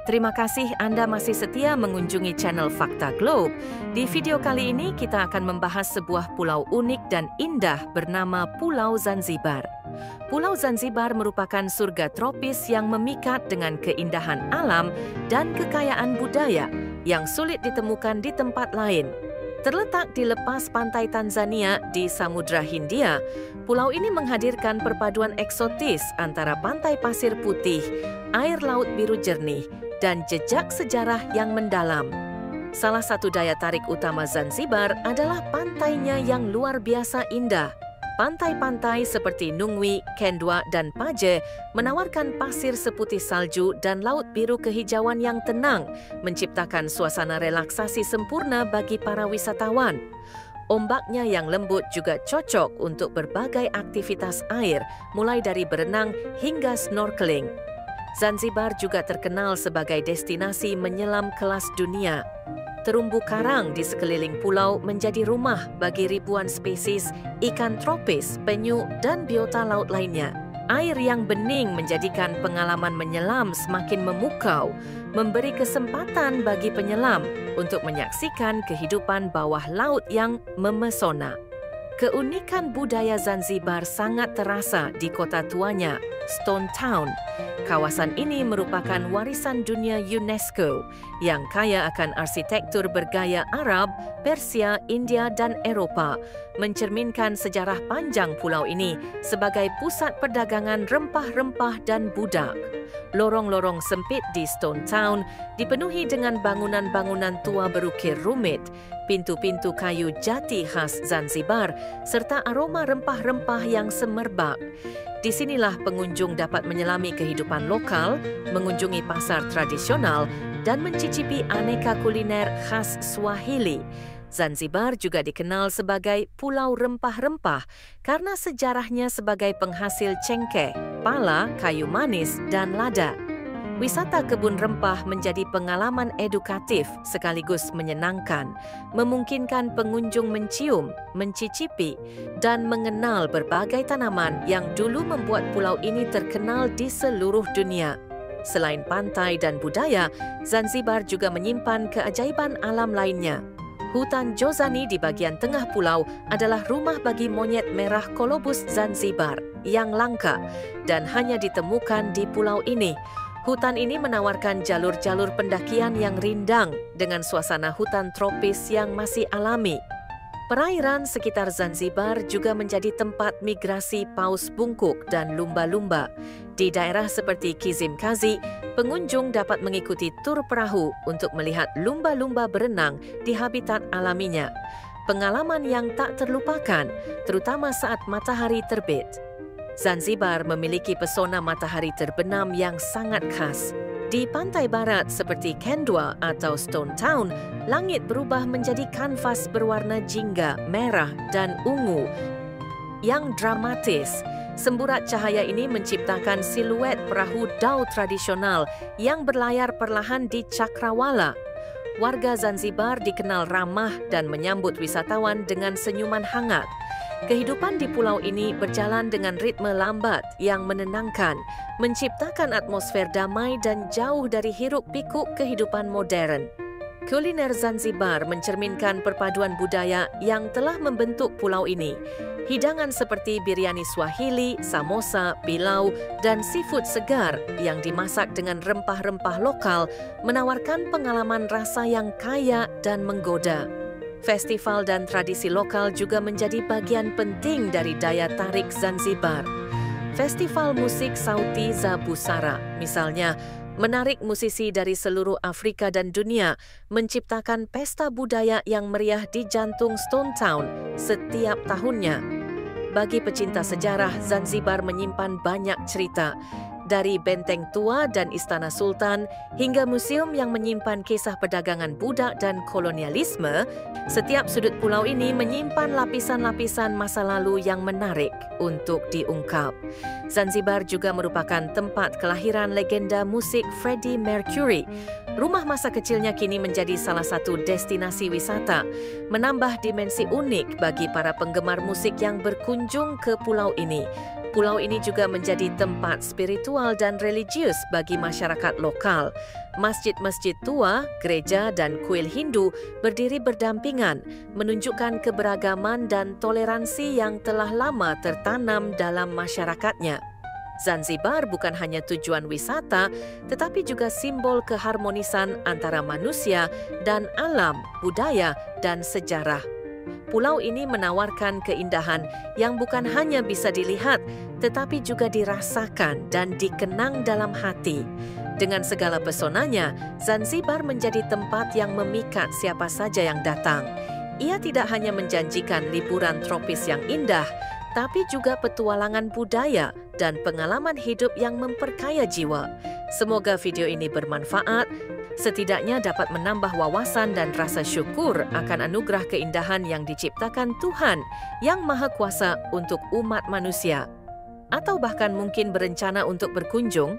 Terima kasih Anda masih setia mengunjungi channel Fakta Globe. Di video kali ini kita akan membahas sebuah pulau unik dan indah bernama Pulau Zanzibar. Pulau Zanzibar merupakan surga tropis yang memikat dengan keindahan alam dan kekayaan budaya yang sulit ditemukan di tempat lain. Terletak di lepas pantai Tanzania di Samudra Hindia, pulau ini menghadirkan perpaduan eksotis antara pantai pasir putih, air laut biru jernih, dan jejak sejarah yang mendalam. Salah satu daya tarik utama Zanzibar adalah pantainya yang luar biasa indah. Pantai-pantai seperti Nungwi, Kendwa, dan Paje menawarkan pasir seputih salju dan laut biru kehijauan yang tenang, menciptakan suasana relaksasi sempurna bagi para wisatawan. Ombaknya yang lembut juga cocok untuk berbagai aktivitas air, mulai dari berenang hingga snorkeling. Zanzibar juga terkenal sebagai destinasi menyelam kelas dunia. Terumbu karang di sekeliling pulau menjadi rumah bagi ribuan spesies ikan tropis, penyu, dan biota laut lainnya. Air yang bening menjadikan pengalaman menyelam semakin memukau, memberi kesempatan bagi penyelam untuk menyaksikan kehidupan bawah laut yang memesona. Keunikan budaya Zanzibar sangat terasa di kota tuanya, Stone Town. Kawasan ini merupakan warisan dunia UNESCO yang kaya akan arsitektur bergaya Arab, Persia, India, dan Eropah, mencerminkan sejarah panjang pulau ini sebagai pusat perdagangan rempah-rempah dan budak. Lorong-lorong sempit di Stone Town dipenuhi dengan bangunan-bangunan tua berukir rumit, pintu-pintu kayu jati khas Zanzibar, serta aroma rempah-rempah yang semerbak. Di sinilah pengunjung dapat menyelami kehidupan lokal, mengunjungi pasar tradisional, dan mencicipi aneka kuliner khas Swahili. Zanzibar juga dikenal sebagai Pulau Rempah-Rempah karena sejarahnya sebagai penghasil cengkeh, pala, kayu manis, dan lada. Wisata kebun rempah menjadi pengalaman edukatif sekaligus menyenangkan, memungkinkan pengunjung mencium, mencicipi, dan mengenal berbagai tanaman yang dulu membuat pulau ini terkenal di seluruh dunia. Selain pantai dan budaya, Zanzibar juga menyimpan keajaiban alam lainnya. Hutan Jozani di bagian tengah pulau adalah rumah bagi monyet merah kolobus Zanzibar yang langka dan hanya ditemukan di pulau ini. Hutan ini menawarkan jalur-jalur pendakian yang rindang dengan suasana hutan tropis yang masih alami. Perairan sekitar Zanzibar juga menjadi tempat migrasi paus bungkuk dan lumba-lumba. Di daerah seperti Kizimkazi, pengunjung dapat mengikuti tur perahu untuk melihat lumba-lumba berenang di habitat alaminya. Pengalaman yang tak terlupakan, terutama saat matahari terbit. Zanzibar memiliki pesona matahari terbenam yang sangat khas. Di pantai barat seperti Kendwa atau Stone Town, langit berubah menjadi kanvas berwarna jingga, merah, dan ungu yang dramatis. Semburat cahaya ini menciptakan siluet perahu dau tradisional yang berlayar perlahan di cakrawala. Warga Zanzibar dikenal ramah dan menyambut wisatawan dengan senyuman hangat. Kehidupan di pulau ini berjalan dengan ritme lambat yang menenangkan, menciptakan atmosfer damai dan jauh dari hiruk-pikuk kehidupan modern. Kuliner Zanzibar mencerminkan perpaduan budaya yang telah membentuk pulau ini. Hidangan seperti biryani Swahili, samosa, pilau, dan seafood segar yang dimasak dengan rempah-rempah lokal menawarkan pengalaman rasa yang kaya dan menggoda. Festival dan tradisi lokal juga menjadi bagian penting dari daya tarik Zanzibar. Festival musik Sauti za Busara, misalnya, menarik musisi dari seluruh Afrika dan dunia, menciptakan pesta budaya yang meriah di jantung Stone Town setiap tahunnya. Bagi pecinta sejarah, Zanzibar menyimpan banyak cerita. Dari benteng tua dan istana sultan hingga museum yang menyimpan kisah perdagangan budak dan kolonialisme, setiap sudut pulau ini menyimpan lapisan-lapisan masa lalu yang menarik untuk diungkap. Zanzibar juga merupakan tempat kelahiran legenda musik Freddie Mercury. Rumah masa kecilnya kini menjadi salah satu destinasi wisata, menambah dimensi unik bagi para penggemar musik yang berkunjung ke pulau ini. Pulau ini juga menjadi tempat spiritual dan religius bagi masyarakat lokal. Masjid-masjid tua, gereja dan kuil Hindu berdiri berdampingan, menunjukkan keberagaman dan toleransi yang telah lama tertanam dalam masyarakatnya. Zanzibar bukan hanya tujuan wisata, tetapi juga simbol keharmonisan antara manusia dan alam, budaya dan sejarah. Pulau ini menawarkan keindahan yang bukan hanya bisa dilihat, tetapi juga dirasakan dan dikenang dalam hati. Dengan segala pesonanya, Zanzibar menjadi tempat yang memikat siapa saja yang datang. Ia tidak hanya menjanjikan liburan tropis yang indah, tapi juga petualangan budaya dan pengalaman hidup yang memperkaya jiwa. Semoga video ini bermanfaat, setidaknya dapat menambah wawasan dan rasa syukur akan anugerah keindahan yang diciptakan Tuhan yang Maha Kuasa untuk umat manusia. Atau bahkan mungkin berencana untuk berkunjung